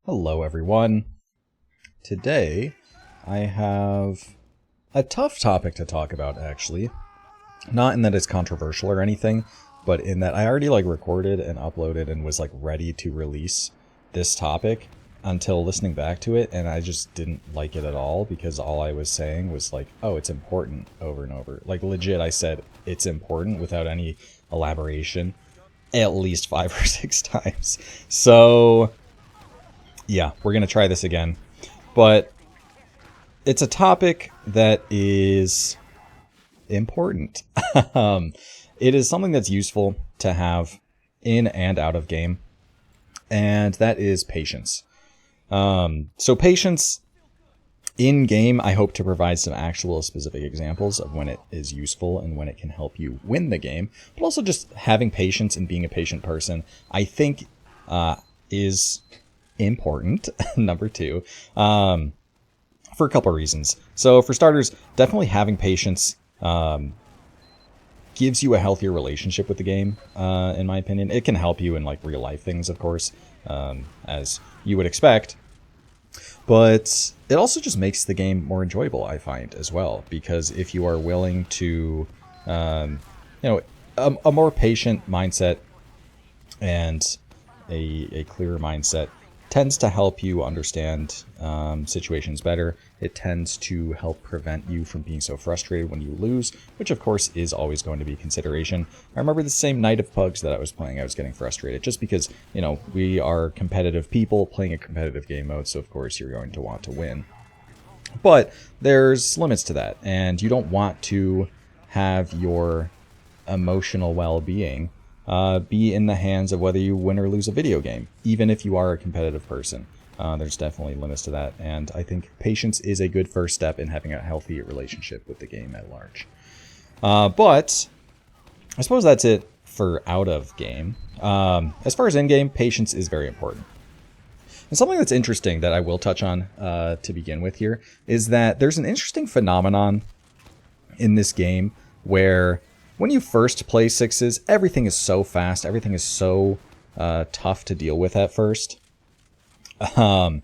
Hello everyone. Today I have a tough topic to talk about, actually. Not in that it's controversial or anything, but in that I already recorded and uploaded and was ready to release this topic until listening back to it, and I just didn't like it at all because all I was saying was oh, it's important over and over. Legit, I said it's important without any elaboration at least 5 or 6 times. So yeah, we're going to try this again. But it's a topic that is important. It is something that's useful to have in and out of game, and that is patience. So patience in game, I hope to provide some actual specific examples of when it is useful and when it can help you win the game. But also just having patience and being a patient person, I think, is important. Number 2, for a couple of reasons. So for starters, definitely having patience gives you a healthier relationship with the game, in my opinion. It can help you in real life things, of course, as you would expect, but it also just makes the game more enjoyable, I find, as well, because if you are willing to a more patient mindset and a clearer mindset tends to help you understand situations better. It tends to help prevent you from being so frustrated when you lose, which of course is always going to be a consideration. I remember the same night of Pugs that I was playing, I was getting frustrated just because, we are competitive people playing a competitive game mode, so of course you're going to want to win. But there's limits to that, and you don't want to have your emotional well-being be in the hands of whether you win or lose a video game, even if you are a competitive person. There's definitely limits to that, and I think patience is a good first step in having a healthy relationship with the game at large. But I suppose that's it for out of game. As far as in game, patience is very important. And something that's interesting that I will touch on to begin with here is that there's an interesting phenomenon in this game where when you first play sixes, everything is so fast, everything is so tough to deal with at first. And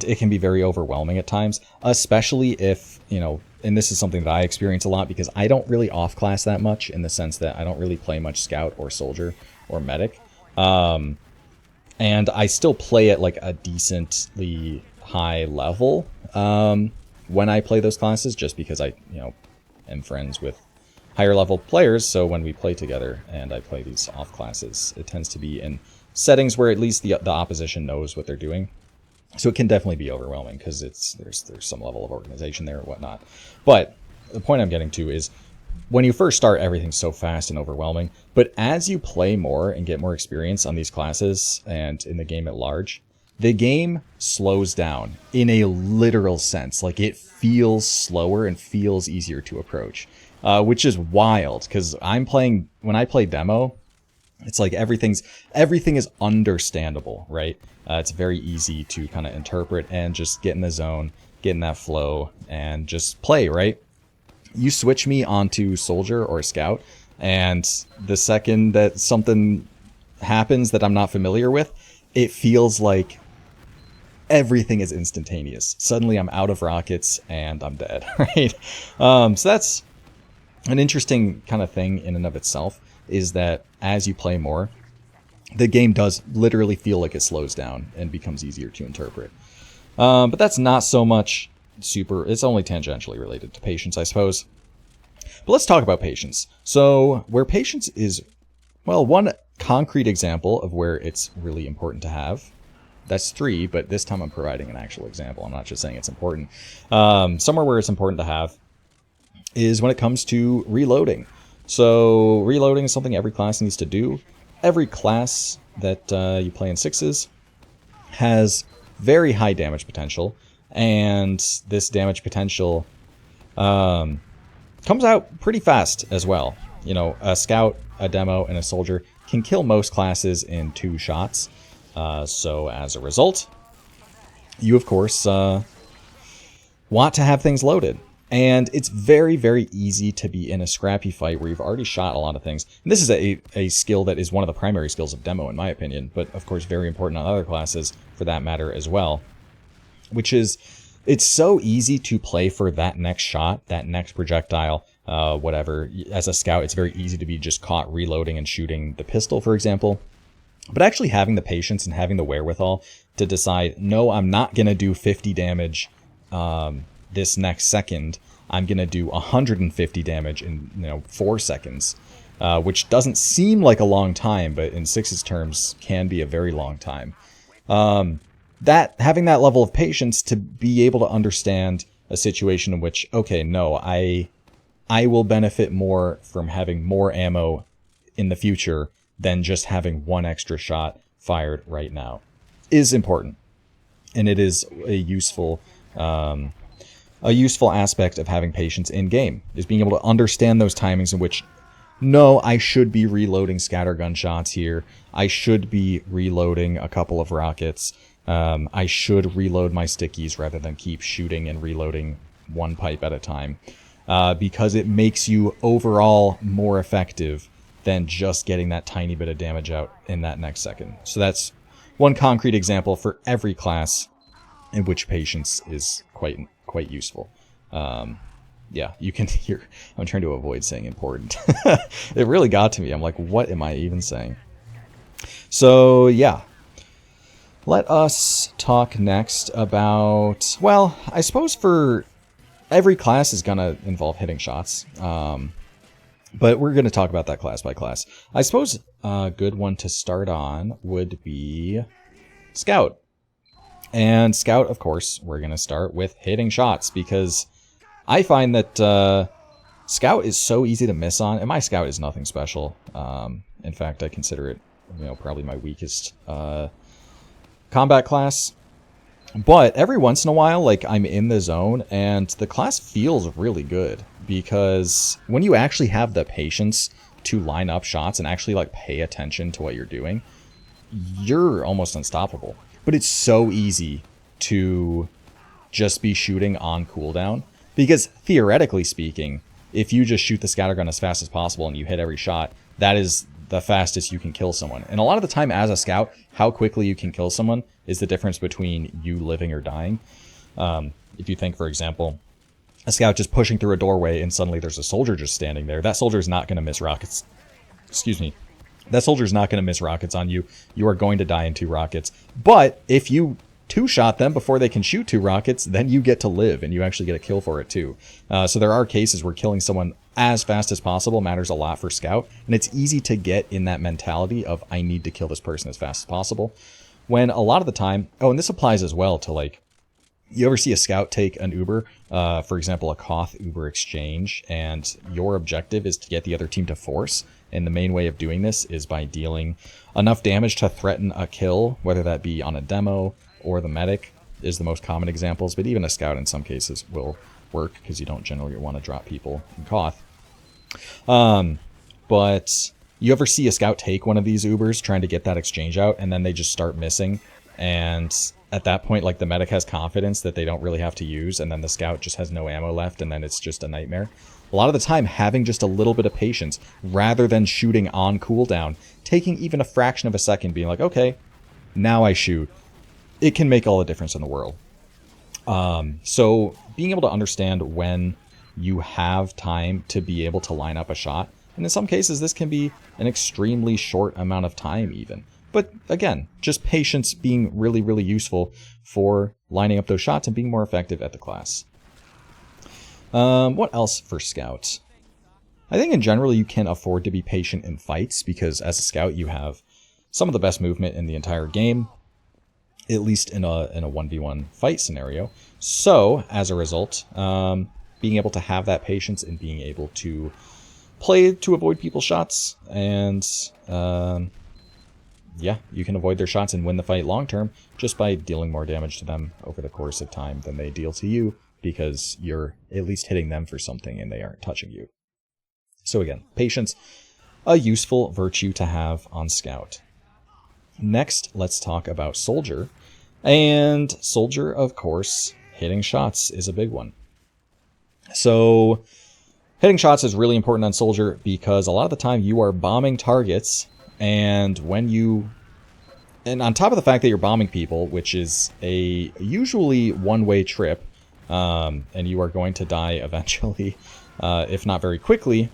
it can be very overwhelming at times, especially if, and this is something that I experience a lot because I don't really off-class that much in the sense that I don't really play much scout or soldier or medic. And I still play at a decently high level when I play those classes, just because I, am friends with higher level players, so when we play together and I play these off classes, it tends to be in settings where at least the opposition knows what they're doing. So it can definitely be overwhelming because there's some level of organization there or whatnot. But the point I'm getting to is when you first start, everything's so fast and overwhelming. But as you play more and get more experience on these classes and in the game at large, the game slows down in a literal sense. It feels slower and feels easier to approach. Which is wild, because when I play demo, it's everything is understandable, right? It's very easy to kind of interpret and just get in the zone, get in that flow, and just play, right? You switch me onto soldier or scout, and the second that something happens that I'm not familiar with, it feels like everything is instantaneous. Suddenly I'm out of rockets and I'm dead, right? So that's an interesting kind of thing in and of itself, is that as you play more, the game does literally feel like it slows down and becomes easier to interpret. But that's not so much it's only tangentially related to patience, I suppose. But let's talk about patience. So where patience is, one concrete example of where it's really important to have, that's 3, but this time I'm providing an actual example. I'm not just saying it's important. Somewhere where it's important to have is when it comes to reloading. So reloading is something every class needs to do. Every class that you play in sixes has very high damage potential, and this damage potential comes out pretty fast as well. A scout, a demo, and a soldier can kill most classes in 2 shots. So as a result, you of course want to have things loaded. And it's very, very easy to be in a scrappy fight where you've already shot a lot of things. And this is a skill that is one of the primary skills of Demo, in my opinion, but of course very important on other classes for that matter as well, which is it's so easy to play for that next shot, that next projectile, whatever. As a scout, it's very easy to be just caught reloading and shooting the pistol, for example. But actually having the patience and having the wherewithal to decide, no, I'm not going to do 50 damage this next second. I'm going to do 150 damage in 4 seconds, which doesn't seem like a long time, but in Six's terms can be a very long time. That having that level of patience to be able to understand a situation in which, okay, no, I will benefit more from having more ammo in the future than just having one extra shot fired right now is important. And it is a useful aspect of having patience in game, is being able to understand those timings in which, no, I should be reloading scattergun shots here. I should be reloading a couple of rockets. I should reload my stickies rather than keep shooting and reloading one pipe at a time, because it makes you overall more effective than just getting that tiny bit of damage out in that next second. So that's one concrete example for every class in which patience is quite useful. Yeah, you can hear, I'm trying to avoid saying important. It really got to me. I'm like, what am I even saying? So yeah, let us talk next about, well, I suppose for every class is going to involve hitting shots. But we're going to talk about that class by class. I suppose a good one to start on would be Scout. And Scout, of course, we're going to start with hitting shots, because I find that Scout is so easy to miss on, and my Scout is nothing special. In fact, I consider it, probably my weakest combat class. But every once in a while, like, I'm in the zone, and the class feels really good, because when you actually have the patience to line up shots and actually, like, pay attention to what you're doing, you're almost unstoppable. But it's so easy to just be shooting on cooldown, because theoretically speaking, if you just shoot the scattergun as fast as possible and you hit every shot, that is the fastest you can kill someone. And a lot of the time as a scout, how quickly you can kill someone is the difference between you living or dying. If you think, for example, a scout just pushing through a doorway and suddenly there's a soldier just standing there, that soldier's not going to miss rockets. Excuse me. That soldier's not going to miss rockets on you. You are going to die in 2 rockets. But if you 2-shot them before they can shoot 2 rockets, then you get to live and you actually get a kill for it too. So there are cases where killing someone as fast as possible matters a lot for Scout, and it's easy to get in that mentality of, I need to kill this person as fast as possible, when a lot of the time, and this applies as well to, like, you ever see a scout take an Uber, for example, a Koth Uber exchange, and your objective is to get the other team to force, and the main way of doing this is by dealing enough damage to threaten a kill, whether that be on a demo or the medic is the most common examples, but even a scout in some cases will work, because you don't generally want to drop people in Koth. But you ever see a scout take one of these Ubers trying to get that exchange out, and then they just start missing, and at that point, like, the medic has confidence that they don't really have to use, and then the scout just has no ammo left, and then it's just a nightmare. A lot of the time, having just a little bit of patience, rather than shooting on cooldown, taking even a fraction of a second, being like, okay, now I shoot, it can make all the difference in the world. So being able to understand when you have time to be able to line up a shot, and in some cases this can be an extremely short amount of time even. But again, just patience being really, really useful for lining up those shots and being more effective at the class. What else for Scout? I think in general you can afford to be patient in fights, because as a Scout you have some of the best movement in the entire game, at least in a 1v1 fight scenario. So, as a result, being able to have that patience and being able to play to avoid people's shots, and yeah, you can avoid their shots and win the fight long term just by dealing more damage to them over the course of time than they deal to you, because you're at least hitting them for something and they aren't touching you. So again, patience, a useful virtue to have on Scout. Next, let's talk about Soldier. And Soldier, of course, hitting shots is a big one. So hitting shots is really important on Soldier because a lot of the time you are bombing targets, and on top of the fact that you're bombing people, which is a usually one-way trip, and you are going to die eventually, if not very quickly.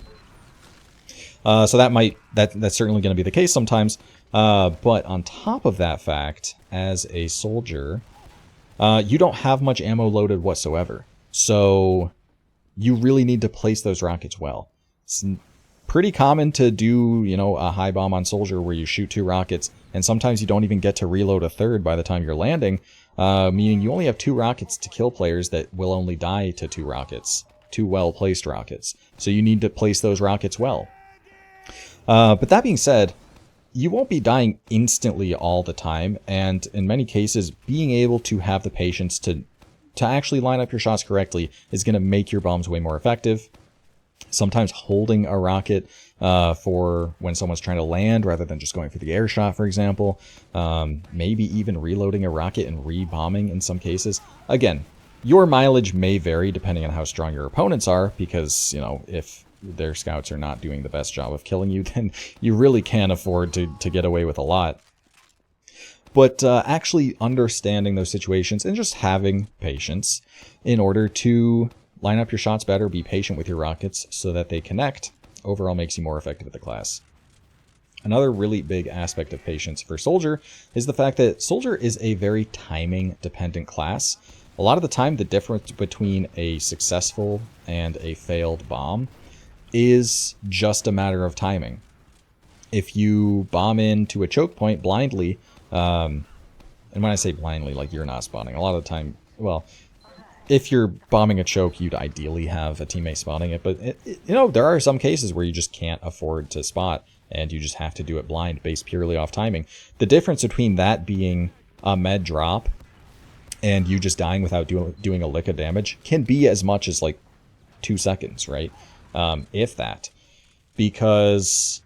So that's certainly going to be the case sometimes. But on top of that fact, as a soldier, you don't have much ammo loaded whatsoever. So you really need to place those rockets well. It's pretty common to do, a high bomb on soldier where you shoot 2 rockets, and sometimes you don't even get to reload a third by the time you're landing, meaning you only have 2 rockets to kill players that will only die to 2 rockets, 2 well-placed rockets. So you need to place those rockets well. But that being said, you won't be dying instantly all the time, and in many cases, being able to have the patience to actually line up your shots correctly is going to make your bombs way more effective. Sometimes holding a rocket for when someone's trying to land rather than just going for the air shot, for example. Maybe even reloading a rocket and re-bombing in some cases. Again, your mileage may vary depending on how strong your opponents are, because, if their scouts are not doing the best job of killing you, then you really can afford to get away with a lot. But actually understanding those situations and just having patience in order to line up your shots better, be patient with your rockets so that they connect, overall makes you more effective at the class. Another really big aspect of patience for Soldier is the fact that Soldier is a very timing-dependent class. A lot of the time, the difference between a successful and a failed bomb is just a matter of timing. If you bomb into a choke point blindly, and when I say blindly, like you're not spotting, a lot of the time, well, if you're bombing a choke, you'd ideally have a teammate spotting it, but there are some cases where you just can't afford to spot, and you just have to do it blind based purely off timing. The difference between that being a med drop and you just dying without doing a lick of damage can be as much as like 2 seconds, right? If that, because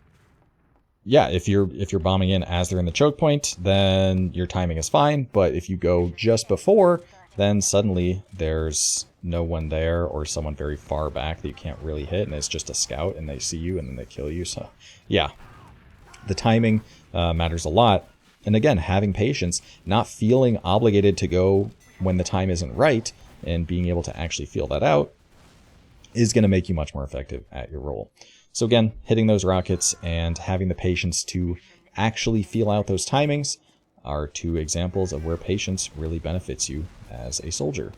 yeah, if you're bombing in as they're in the choke point, then your timing is fine. But if you go just before, then suddenly there's no one there or someone very far back that you can't really hit, and it's just a scout, and they see you and then they kill you. So yeah, the timing matters a lot. And again, having patience, not feeling obligated to go when the time isn't right, and being able to actually feel that out is going to make you much more effective at your role. So again, hitting those rockets and having the patience to actually feel out those timings are 2 examples of where patience really benefits you as a soldier.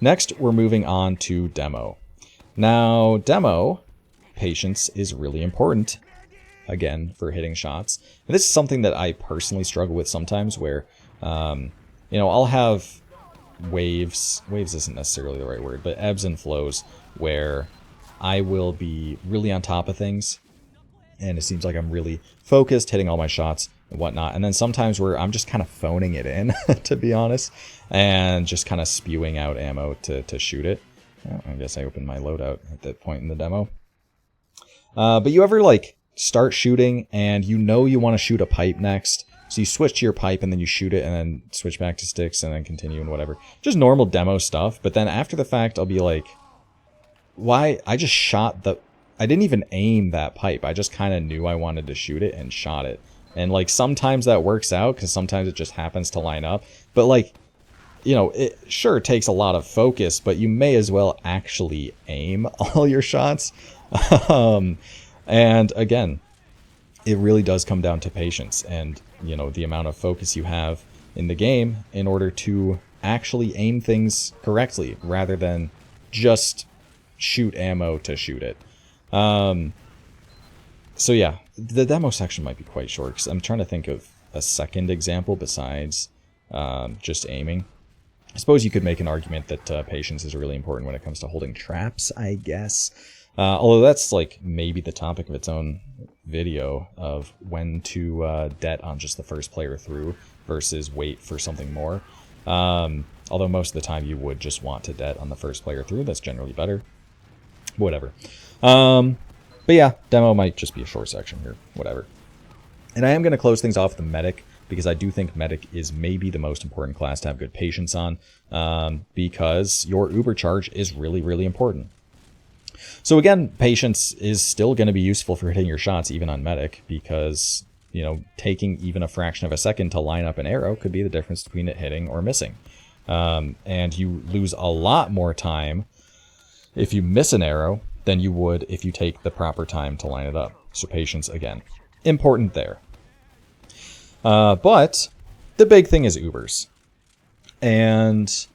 Next, we're moving on to demo. Now, demo, patience is really important, again, for hitting shots. And this is something that I personally struggle with sometimes where, I'll have waves isn't necessarily the right word, but ebbs and flows where I will be really on top of things and it seems like I'm really focused, hitting all my shots and whatnot. And then sometimes where I'm just kind of phoning it in, to be honest, and just kind of spewing out ammo to shoot it. I guess I opened my loadout at that point in the demo. But you ever start shooting and you want to shoot a pipe next, so you switch to your pipe and then you shoot it and then switch back to sticks and then continue and whatever. Just normal demo stuff. But then after the fact, I'll be like, why? I just shot I didn't even aim that pipe. I just kind of knew I wanted to shoot it and shot it. And sometimes that works out because sometimes it just happens to line up. But it sure takes a lot of focus, but you may as well actually aim all your shots. And again, it really does come down to patience and, the amount of focus you have in the game in order to actually aim things correctly rather than just shoot ammo to shoot it. So yeah, the demo section might be quite short because I'm trying to think of a second example besides just aiming. I suppose you could make an argument that patience is really important when it comes to holding traps, I guess. Although that's maybe the topic of its own video of when to det on just the first player through versus wait for something more. Although most of the time you would just want to det on the first player through. That's generally better. Whatever. But yeah, demo might just be a short section here. Whatever. And I am going to close things off with the medic because I do think medic is maybe the most important class to have good patience on, because your uber charge is really, really important. So again, patience is still going to be useful for hitting your shots even on medic, because, you know, taking even a fraction of a second to line up an arrow could be the difference between it hitting or missing. And you lose a lot more time if you miss an arrow than you would if you take the proper time to line it up. So patience, again, important there. But the big thing is ubers. And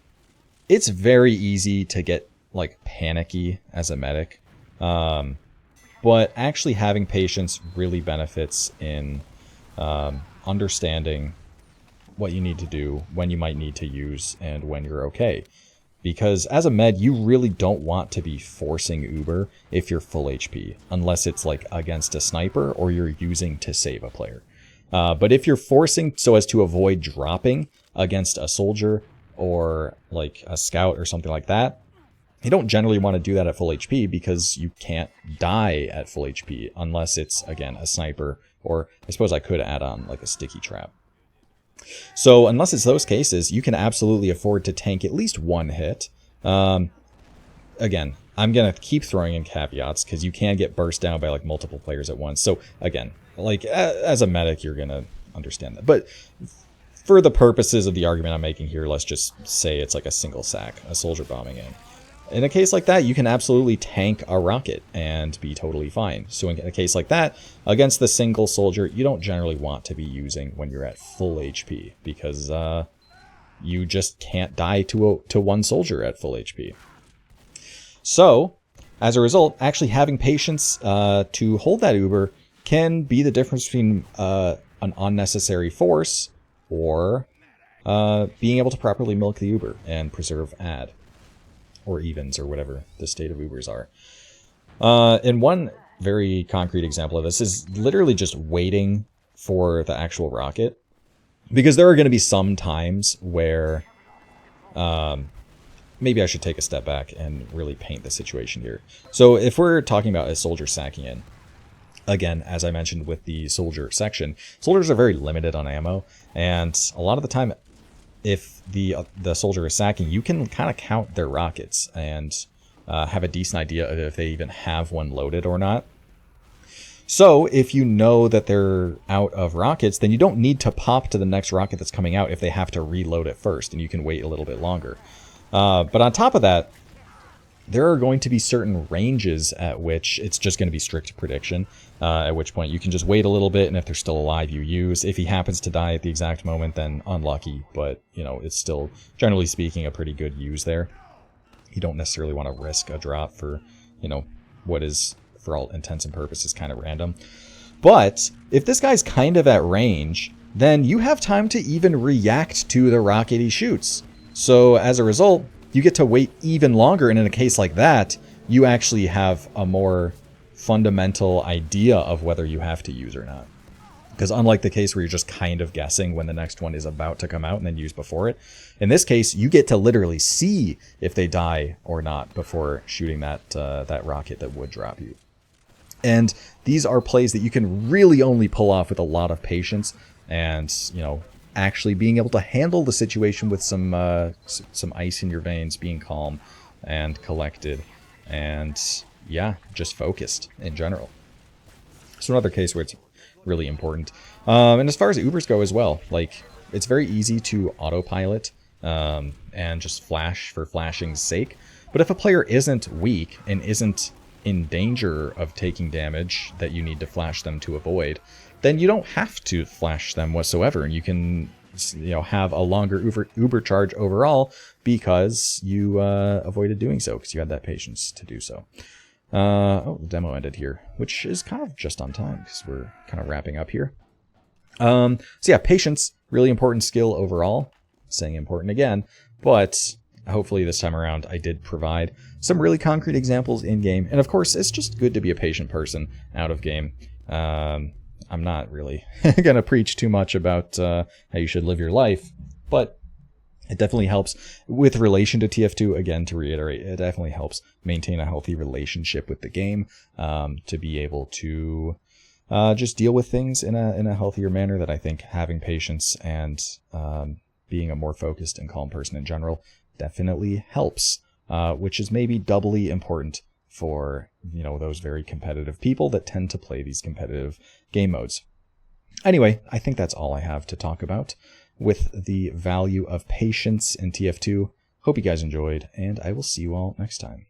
it's very easy to get like panicky as a medic. But actually having patience really benefits in understanding what you need to do, when you might need to use, and when you're okay. Because as a med, you really don't want to be forcing uber if you're full HP, unless it's like against a sniper or you're using to save a player. But if you're forcing so as to avoid dropping against a soldier or like a scout or something like that, you don't generally want to do that at full HP, because you can't die at full HP unless it's, again, a sniper, or I suppose I could add on like a sticky trap. So unless it's those cases, you can absolutely afford to tank at least one hit. Again, I'm going to keep throwing in caveats, because you can get burst down by like multiple players at once. So again, like as a medic, you're going to understand that. But for the purposes of the argument I'm making here, let's just say it's like a single sack, a soldier bombing in. In a case like that, you can absolutely tank a rocket and be totally fine. So in a case like that, against the single soldier, you don't generally want to be using when you're at full HP, because you just can't die to one soldier at full HP. So, as a result, actually having patience to hold that uber can be the difference between an unnecessary force or being able to properly milk the uber and preserve ad. Or evens, or whatever the state of ubers are. And one very concrete example of this is literally just waiting for the actual rocket. Because there are going to be some times where maybe I should take a step back and really paint the situation here. So if we're talking about a soldier sacking in, again, as I mentioned with the soldier section, soldiers are very limited on ammo, and a lot of the time, if the soldier is sacking, you can kind of count their rockets and have a decent idea of if they even have one loaded or not. So if you know that they're out of rockets, then you don't need to pop to the next rocket that's coming out if they have to reload it first, and you can wait a little bit longer. But on top of that, there are going to be certain ranges at which it's just going to be strict prediction, at which point you can just wait a little bit, and if they're still alive, you use. If he happens to die at the exact moment, then unlucky, but, you know, it's still, generally speaking, a pretty good use there. You don't necessarily want to risk a drop for, you know, what is, for all intents and purposes, kind of random. But if this guy's kind of at range, then you have time to even react to the rocket he shoots. So as a result, you get to wait even longer, and in a case like that, you actually have a more fundamental idea of whether you have to use or not. Because unlike the case where you're just kind of guessing when the next one is about to come out and then use before it, in this case, you get to literally see if they die or not before shooting that rocket that would drop you. And these are plays that you can really only pull off with a lot of patience and, you know, actually being able to handle the situation with some ice in your veins, being calm and collected, and yeah, just focused in general. So another case where it's really important. And as far as Ubers go as well, like, it's very easy to autopilot and just flash for flashing's sake. But if a player isn't weak and isn't in danger of taking damage that you need to flash them to avoid, then you don't have to flash them whatsoever, and you can, you know, have a longer Uber charge overall because you avoided doing so because you had that patience to do so. Oh, the demo ended here, which is kind of just on time because we're kind of wrapping up here. So yeah, patience, really important skill overall. Saying important again, but hopefully this time around I did provide some really concrete examples in game. And of course, it's just good to be a patient person out of game. I'm not really going to preach too much about how you should live your life, but it definitely helps with relation to TF2. Again, to reiterate, it definitely helps maintain a healthy relationship with the game, to be able to just deal with things in a healthier manner, that I think having patience and being a more focused and calm person in general definitely helps, which is maybe doubly important for, those very competitive people that tend to play these competitive game modes. Anyway, I think that's all I have to talk about with the value of patience in TF2. Hope you guys enjoyed, and I will see you all next time.